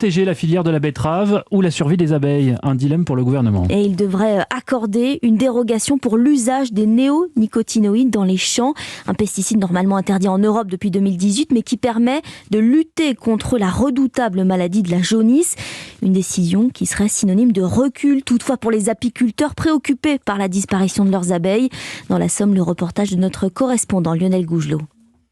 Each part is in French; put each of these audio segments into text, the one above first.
protéger la filière de la betterave ou la survie des abeilles? Un dilemme pour le gouvernement. Et il devrait accorder une dérogation pour l'usage des néonicotinoïdes dans les champs. Un pesticide normalement interdit en Europe depuis 2018, mais qui permet de lutter contre la redoutable maladie de la jaunisse. Une décision qui serait synonyme de recul, toutefois pour les apiculteurs préoccupés par la disparition de leurs abeilles. Dans la Somme, le reportage de notre correspondant Lionel Gougelot.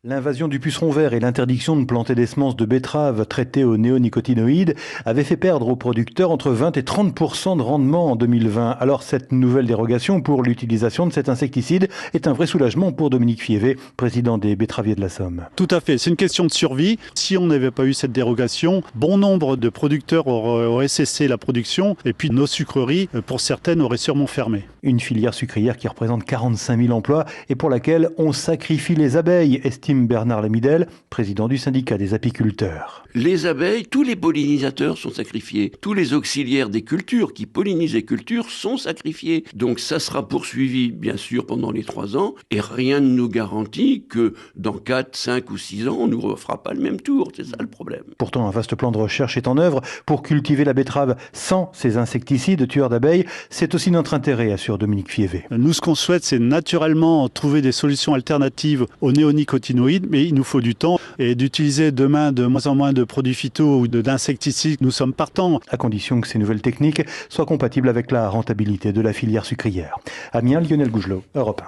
L'invasion du puceron vert et l'interdiction de planter des semences de betterave traitées aux néonicotinoïdes avaient fait perdre aux producteurs entre 20 et 30% de rendement en 2020. Alors cette nouvelle dérogation pour l'utilisation de cet insecticide est un vrai soulagement pour Dominique Fievé, président des betteraviers de la Somme. Tout à fait, c'est une question de survie. Si on n'avait pas eu cette dérogation, bon nombre de producteurs auraient cessé la production et puis nos sucreries, pour certaines, auraient sûrement fermé. Une filière sucrière qui représente 45 000 emplois et pour laquelle on sacrifie les abeilles, estime Bernard Lamidel, président du syndicat des apiculteurs. Les abeilles, tous les pollinisateurs sont sacrifiés. Tous les auxiliaires des cultures qui pollinisent les cultures sont sacrifiés. Donc ça sera poursuivi, bien sûr, pendant les 3 ans. Et rien ne nous garantit que dans 4, 5 ou 6 ans, on ne nous refera pas le même tour. C'est ça le problème. Pourtant, un vaste plan de recherche est en œuvre pour cultiver la betterave sans ces insecticides tueurs d'abeilles. C'est aussi notre intérêt, assure Dominique Fievé. Nous, ce qu'on souhaite, c'est naturellement trouver des solutions alternatives aux néonicotinoïdes, mais il nous faut du temps. Et d'utiliser demain de moins en moins de produits phyto ou d'insecticides, nous sommes partants. À condition que ces nouvelles techniques soient compatibles avec la rentabilité de la filière sucrière. Amiens, Lionel Gougelot, Europe 1.